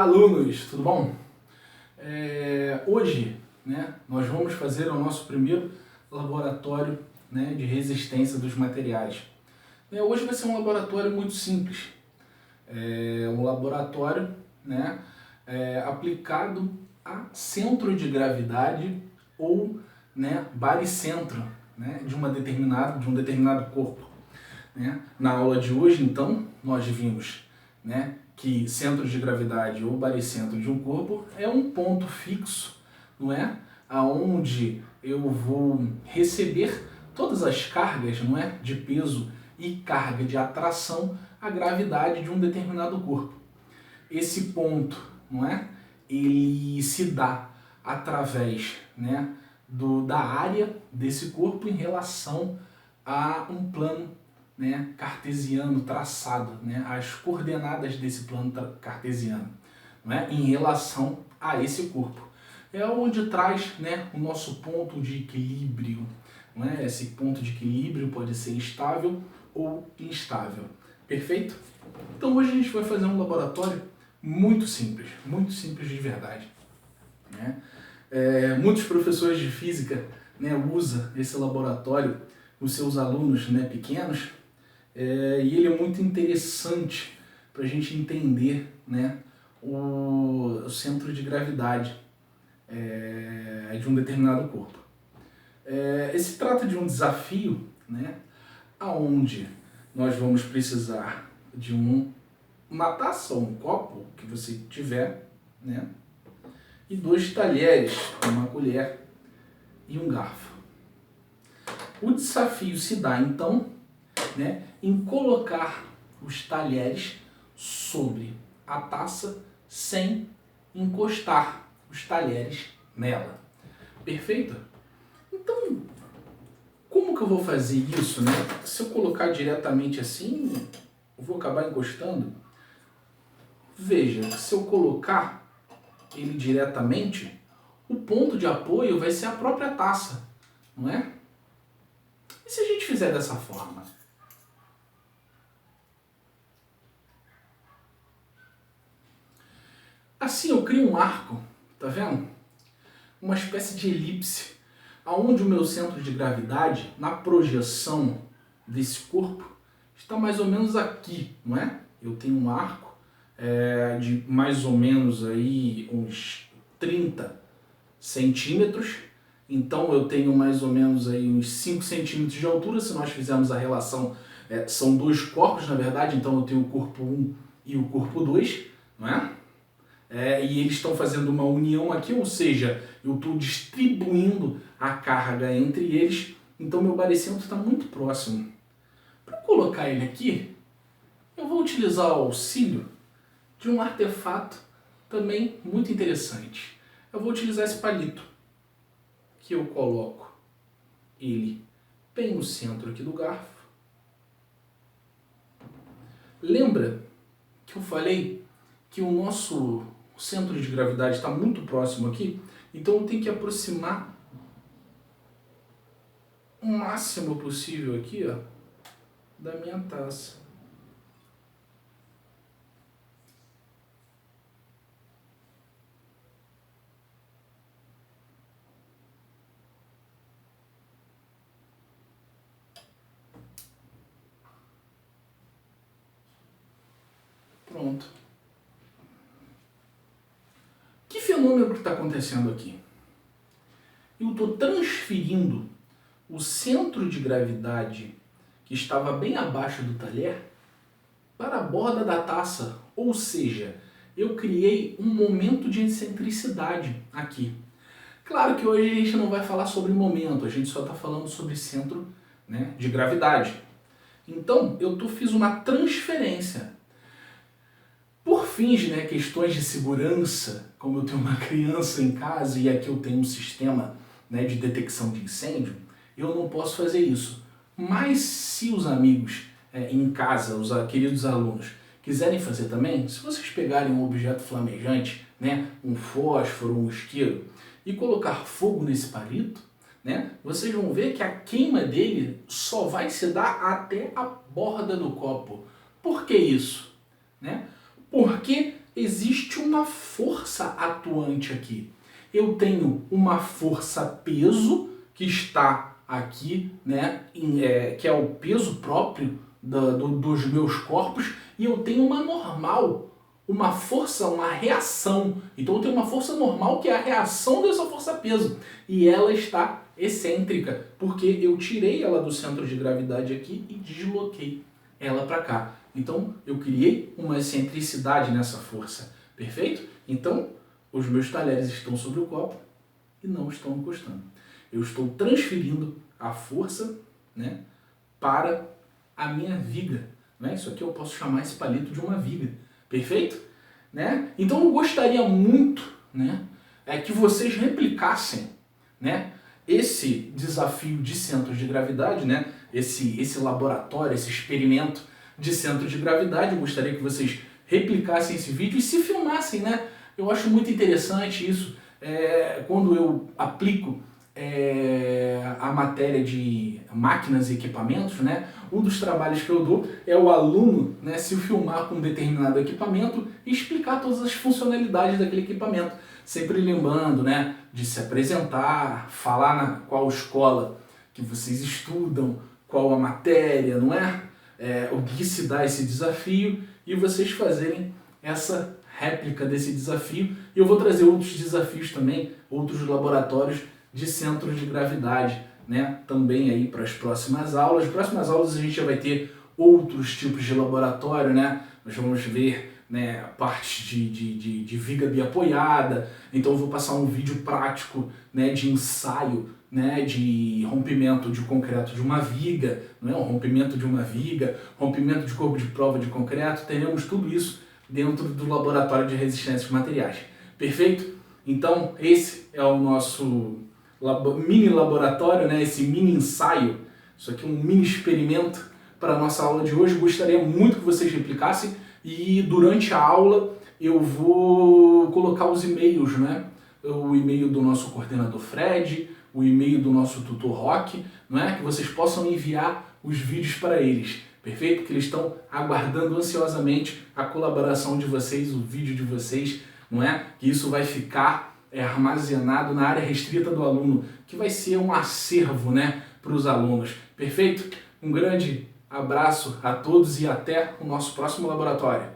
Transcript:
alunos, tudo bom? Hoje, nós vamos fazer o nosso primeiro laboratório, de resistência dos materiais. Hoje vai ser um laboratório muito simples. Um laboratório, aplicado a centro de gravidade ou, baricentro, de um determinado corpo. Na aula de hoje, então, nós vimos, que centro de gravidade ou baricentro de um corpo é um ponto fixo, aonde eu vou receber todas as cargas, de peso e carga de atração à gravidade de um determinado corpo. Esse ponto, ele se dá através, da área desse corpo em relação a um plano cartesiano traçado, as coordenadas desse plano cartesiano, em relação a esse corpo. É onde traz o nosso ponto de equilíbrio. Esse ponto de equilíbrio pode ser estável ou instável. Perfeito? Então hoje a gente vai fazer um laboratório muito simples de verdade. Muitos professores de física usam esse laboratório com seus alunos pequenos. E ele é muito interessante para a gente entender o centro de gravidade de um determinado corpo. Se trata de um desafio, aonde nós vamos precisar de uma taça ou um copo que você tiver, e 2 talheres, uma colher e um garfo. O desafio se dá então em colocar os talheres sobre a taça sem encostar os talheres nela. Perfeito? Então, como que eu vou fazer isso? Se eu colocar diretamente assim, eu vou acabar encostando? Veja, se eu colocar ele diretamente, o ponto de apoio vai ser a própria taça, não é? E se a gente fizer dessa forma? Assim eu crio um arco, tá vendo? Uma espécie de elipse, aonde o meu centro de gravidade, na projeção desse corpo, está mais ou menos aqui, não é? Eu tenho um arco de mais ou menos aí uns 30 centímetros, então eu tenho mais ou menos aí uns 5 centímetros de altura. Se nós fizermos a relação, são 2 corpos na verdade, então eu tenho o corpo 1 e o corpo 2, não é? E eles estão fazendo uma união aqui, ou seja, eu estou distribuindo a carga entre eles, então meu baricentro está muito próximo. Para colocar ele aqui, eu vou utilizar o auxílio de um artefato também muito interessante. Eu vou utilizar esse palito, que eu coloco ele bem no centro aqui do garfo. Lembra que eu falei que o nosso centro de gravidade está muito próximo aqui? Então eu tenho que aproximar o máximo possível aqui, ó, da minha taça. Pronto. Que fenômeno que está acontecendo aqui? Eu estou transferindo o centro de gravidade que estava bem abaixo do talher para a borda da taça, ou seja, eu criei um momento de excentricidade aqui. Claro que hoje a gente não vai falar sobre momento, a gente só está falando sobre centro de gravidade. Então eu fiz uma transferência. Por fins, questões de segurança, como eu tenho uma criança em casa e aqui eu tenho um sistema de detecção de incêndio, eu não posso fazer isso. Mas se os amigos em casa, os queridos alunos, quiserem fazer também, se vocês pegarem um objeto flamejante, um fósforo, um isqueiro, e colocar fogo nesse palito, vocês vão ver que a queima dele só vai se dar até a borda do copo. Por que isso? Porque existe uma força atuante aqui. Eu tenho uma força peso que está aqui, né, que é o peso próprio dos meus corpos, e eu tenho uma normal, uma força, uma reação. Então eu tenho uma força normal que é a reação dessa força-peso, e ela está excêntrica, porque eu tirei ela do centro de gravidade aqui e desloquei ela para cá. Então eu criei uma excentricidade nessa força, perfeito? Então os meus talheres estão sobre o copo e não estão encostando. Eu estou transferindo a força, né, para a minha viga. Né? Isso aqui eu posso chamar esse palito de uma viga. Perfeito? Né? Então eu gostaria muito, né, que vocês replicassem, né, esse desafio de centro de gravidade, né, esse laboratório, esse experimento de centro de gravidade. Eu gostaria que vocês replicassem esse vídeo e se filmassem, né? Eu acho muito interessante isso. Quando eu aplico a matéria de máquinas e equipamentos, né? Um dos trabalhos que eu dou é o aluno, né, se filmar com um determinado equipamento e explicar todas as funcionalidades daquele equipamento. Sempre lembrando, né, de se apresentar, falar na qual escola que vocês estudam, qual a matéria, não é? O que se dá esse desafio, e vocês fazerem essa réplica desse desafio. E eu vou trazer outros desafios também, outros laboratórios de centros de gravidade, né, também aí para as próximas aulas. Nas próximas aulas a gente já vai ter outros tipos de laboratório, né? Nós vamos ver, né, partes de viga biapoiada. Então eu vou passar um vídeo prático, né, de ensaio, né, de rompimento de concreto de uma viga, não é? Um rompimento de uma viga, rompimento de corpo de prova de concreto. Teremos tudo isso dentro do laboratório de resistência de materiais. Perfeito? Então esse é o nosso mini laboratório, né, esse mini ensaio. Isso aqui é um mini experimento para a nossa aula de hoje. Gostaria muito que vocês replicassem, e durante a aula eu vou colocar os e-mails, né? O e-mail do nosso coordenador Fred, o e-mail do nosso tutor Roque, não é? Que vocês possam enviar os vídeos para eles, perfeito? Que eles estão aguardando ansiosamente a colaboração de vocês, o vídeo de vocês, não é? Que isso vai ficar armazenado na área restrita do aluno, que vai ser um acervo, né, para os alunos, perfeito? Um grande abraço a todos e até o nosso próximo laboratório.